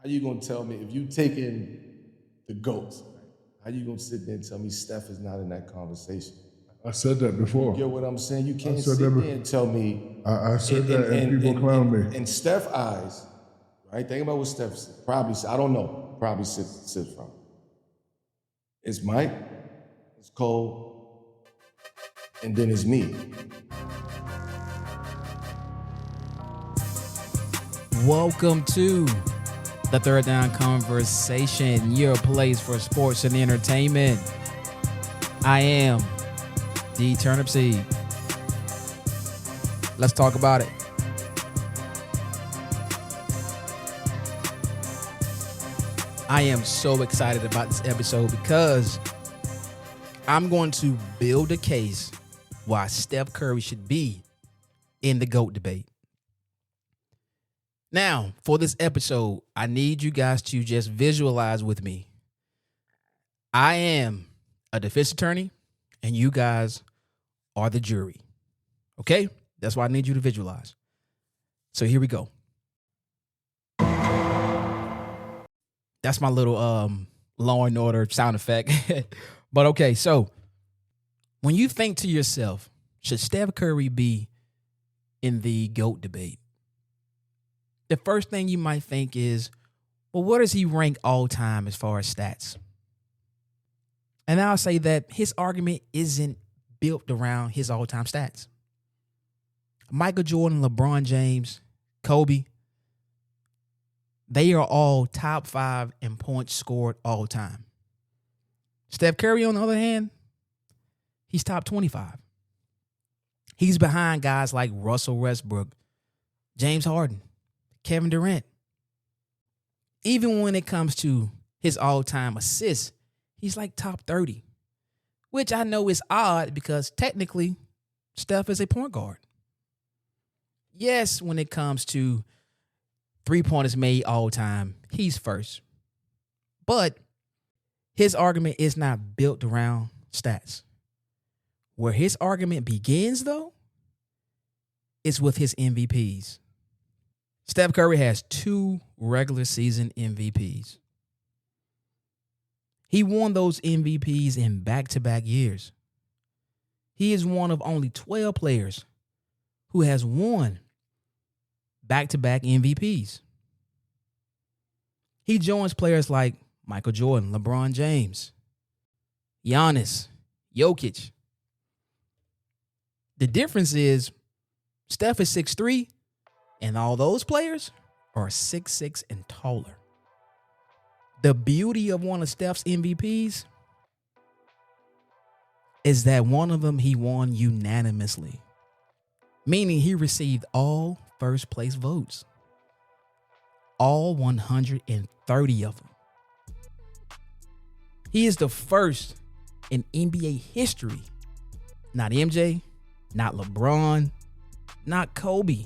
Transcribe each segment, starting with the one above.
How you gonna tell me if you taking the GOATs, right? How you gonna sit there and tell me Steph is not in that conversation? I said that before. You get what I'm saying? You can't said sit that there and tell me. I said that and people clown me. In Steph's eyes, right? Think about what Steph probably. I don't know. Probably sits from. It's Mike. It's Cole, and then it's me. Welcome to the Third Down Conversation, your place for sports and entertainment. I am the Turnip Seed. Let's talk about it. I am so excited about this episode because I'm going to build a case why Steph Curry should be in the GOAT debate. Now, for this episode, I need you guys to just visualize with me. I am a defense attorney, and you guys are the jury. Okay? That's why I need you to visualize. So here we go. That's my little Law and Order sound effect. But okay, so when you think to yourself, should Steph Curry be in the GOAT debate? The first thing you might think is, well, where does he rank all time as far as stats? And I'll say that his argument isn't built around his all-time stats. Michael Jordan, LeBron James, Kobe, they are all top 5 in points scored all time. Steph Curry, on the other hand, he's top 25. He's behind guys like Russell Westbrook, James Harden, Kevin Durant. Even when it comes to his all-time assists, he's like top 30, which I know is odd because technically Steph is a point guard. Yes, when it comes to three-pointers made all time, he's first. But his argument is not built around stats. Where his argument begins, though, is with his MVPs. Steph Curry has 2 regular season MVPs. He won those MVPs in back-to-back years. He is one of only 12 players who has won back-to-back MVPs. He joins players like Michael Jordan, LeBron James, Giannis, Jokic. The difference is Steph is 6'3", and all those players are 6'6" and taller. The beauty of one of Steph's MVPs is that one of them he won unanimously, meaning he received all first place votes, all 130 of them. He is the first in NBA history, not MJ, not LeBron, not Kobe,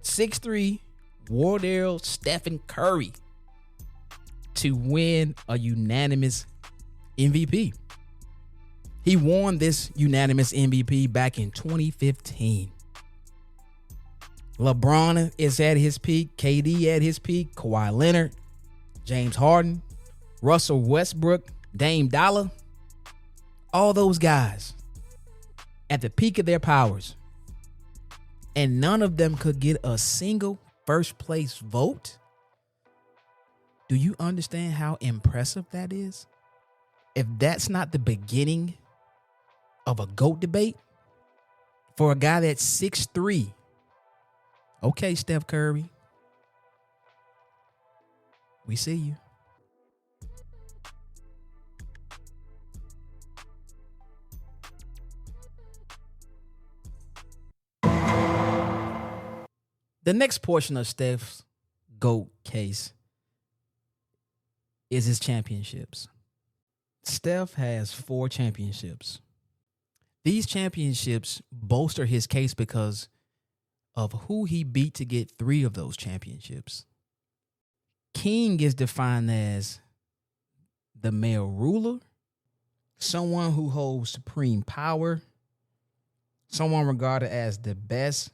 6'3", Wardell Stephen Curry to win a unanimous MVP. He won this unanimous MVP back in 2015. LeBron is at his peak, KD at his peak, Kawhi Leonard, James Harden, Russell Westbrook, Dame Dollar, all those guys at the peak of their powers. And none of them could get a single first place vote? Do you understand how impressive that is? If that's not the beginning of a GOAT debate for a guy that's 6'3", okay, Steph Curry, we see you. The next portion of Steph's GOAT case is his championships. Steph has 4 championships. These championships bolster his case because of who he beat to get 3 of those championships. King is defined as the male ruler, someone who holds supreme power, someone regarded as the best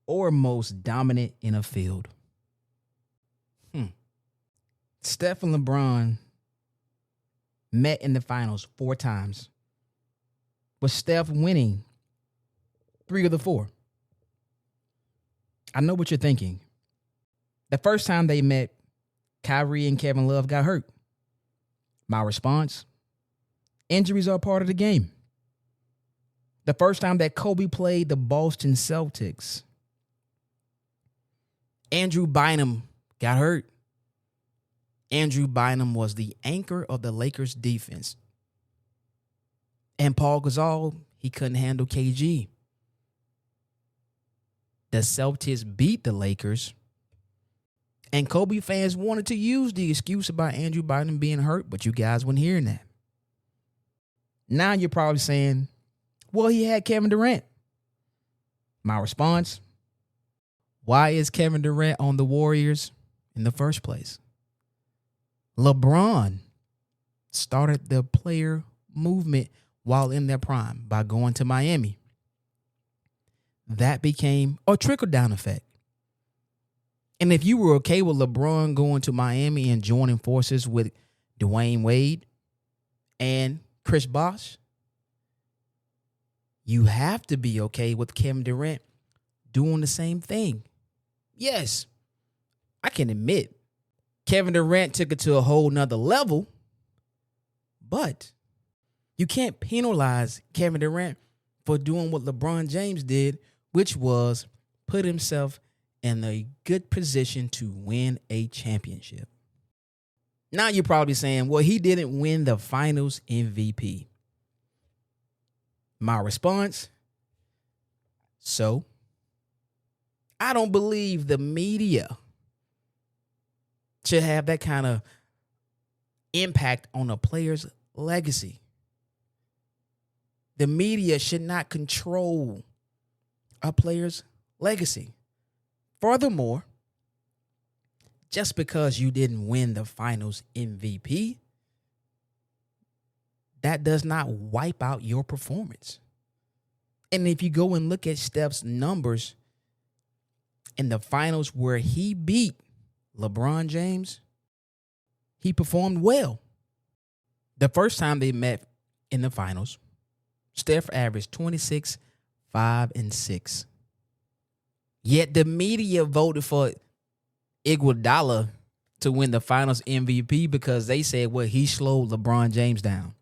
or most dominant in a field. Steph and LeBron met in the finals 4 times, with Steph winning 3 of the 4. I know what you're thinking. The first time they met, Kyrie and Kevin Love got hurt. My response: injuries are part of the game. The first time that Kobe played the Boston Celtics, Andrew Bynum got hurt. Andrew Bynum was the anchor of the Lakers defense. And Paul Gasol, he couldn't handle KG. The Celtics beat the Lakers. And Kobe fans wanted to use the excuse about Andrew Bynum being hurt, but you guys weren't hearing that. Now you're probably saying, well, he had Kevin Durant. My response: why is Kevin Durant on the Warriors in the first place? LeBron started the player movement while in their prime by going to Miami. That became a trickle-down effect. And if you were okay with LeBron going to Miami and joining forces with Dwayne Wade and Chris Bosh, you have to be okay with Kevin Durant doing the same thing. Yes, I can admit Kevin Durant took it to a whole nother level, but you can't penalize Kevin Durant for doing what LeBron James did, which was put himself in a good position to win a championship. Now you're probably saying, well, he didn't win the finals MVP. My response: so I don't believe the media should have that kind of impact on a player's legacy. The media should not control a player's legacy. Furthermore, just because you didn't win the finals MVP, that does not wipe out your performance. And if you go and look at Steph's numbers in the finals where he beat LeBron James, he performed well. The first time they met in the finals, Steph averaged 26, 5, and 6. Yet the media voted for Iguodala to win the finals MVP because they said, well, he slowed LeBron James down.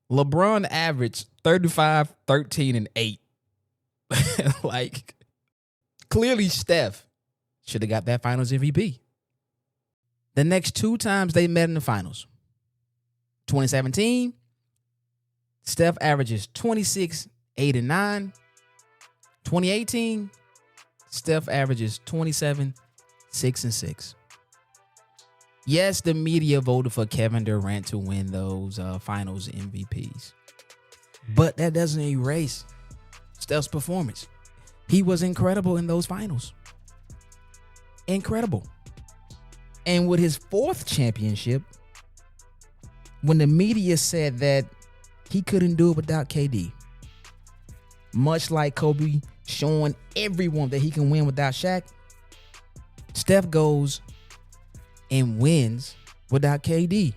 LeBron averaged 35, 13, and 8. Like, clearly Steph should have got that finals MVP. The next 2 times they met in the finals, 2017, Steph averages 26, 8, and 9. 2018, Steph averages 27, 6, and 6. Yes, the media voted for Kevin Durant to win those finals MVPs. But that doesn't erase Steph's performance. He was incredible in those finals. Incredible. And with his 4th championship, when the media said that he couldn't do it without KD, much like Kobe showing everyone that he can win without Shaq, Steph goes and wins without KD.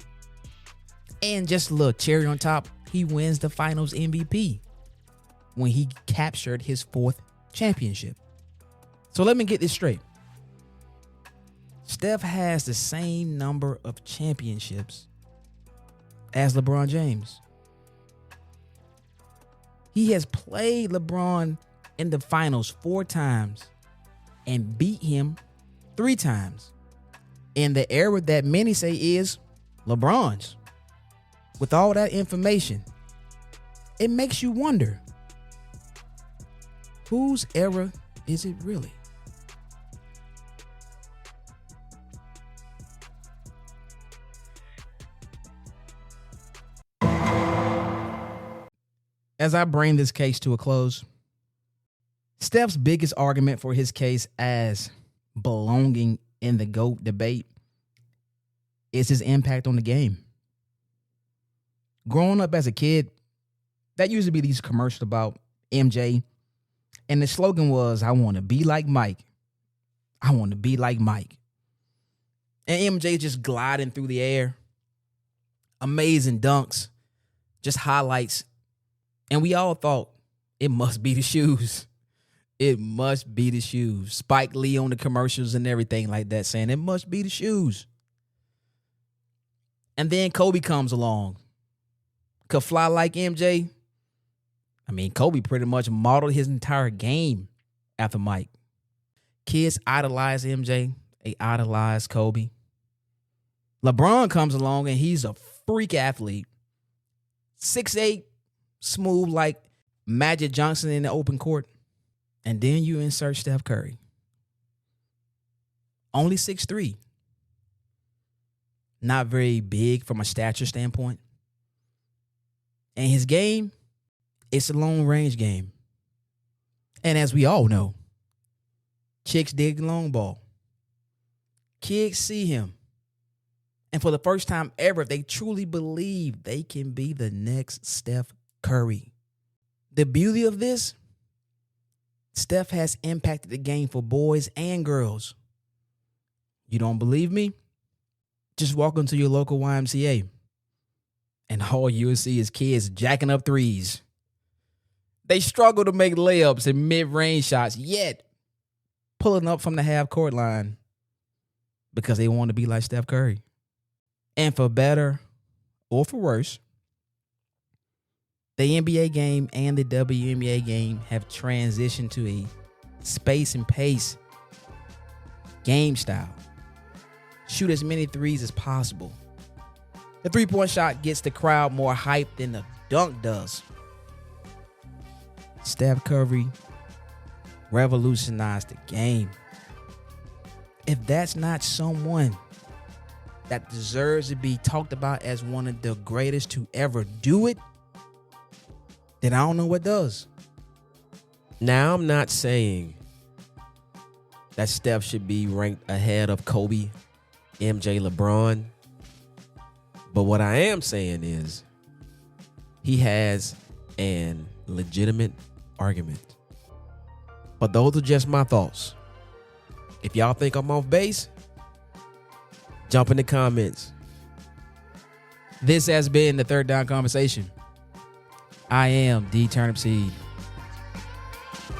And just a little cherry on top, he wins the finals MVP when he captured his 4th championship. So let me get this straight. Steph has the same number of championships as LeBron James. He has played LeBron in the finals 4 times and beat him 3 times in the era that many say is LeBron's. With all that information, it makes you wonder, whose era is it really? As I bring this case to a close, Steph's biggest argument for his case as belonging in the GOAT debate is his impact on the game. Growing up as a kid, that used to be these commercials about MJ, and the slogan was, I want to be like Mike. I want to be like Mike. And MJ just gliding through the air. Amazing dunks. Just highlights. And we all thought, it must be the shoes. It must be the shoes. Spike Lee on the commercials and everything like that saying, it must be the shoes. And then Kobe comes along. Could fly like MJ. I mean, Kobe pretty much modeled his entire game after Mike. Kids idolize MJ. They idolize Kobe. LeBron comes along and he's a freak athlete. 6'8", smooth like Magic Johnson in the open court. And then you insert Steph Curry. Only 6'3". Not very big from a stature standpoint. And his game, it's a long range game. And as we all know, chicks dig the long ball. Kids see him. And for the first time ever, they truly believe they can be the next Steph Curry. The beauty of this, Steph has impacted the game for boys and girls. You don't believe me? Just walk into your local YMCA and all you will see is kids jacking up threes. They struggle to make layups and mid-range shots, yet pulling up from the half-court line because they want to be like Steph Curry. And for better or for worse, the NBA game and the WNBA game have transitioned to a space and pace game style. Shoot as many threes as possible. The three-point shot gets the crowd more hyped than the dunk does. Steph Curry revolutionized the game. If that's not someone that deserves to be talked about as one of the greatest to ever do it, then I don't know what does. Now, I'm not saying that Steph should be ranked ahead of Kobe, MJ, LeBron. But what I am saying is he has an legitimate argument. But those are just my thoughts. If y'all think I'm off base, jump in the comments. This has been the Third Down Conversation. I am D Turnip Seed.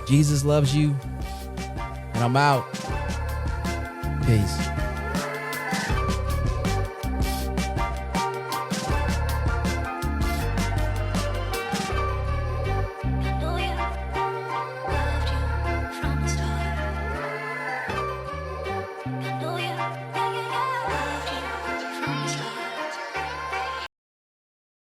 Jesus loves you, and I'm out. Peace.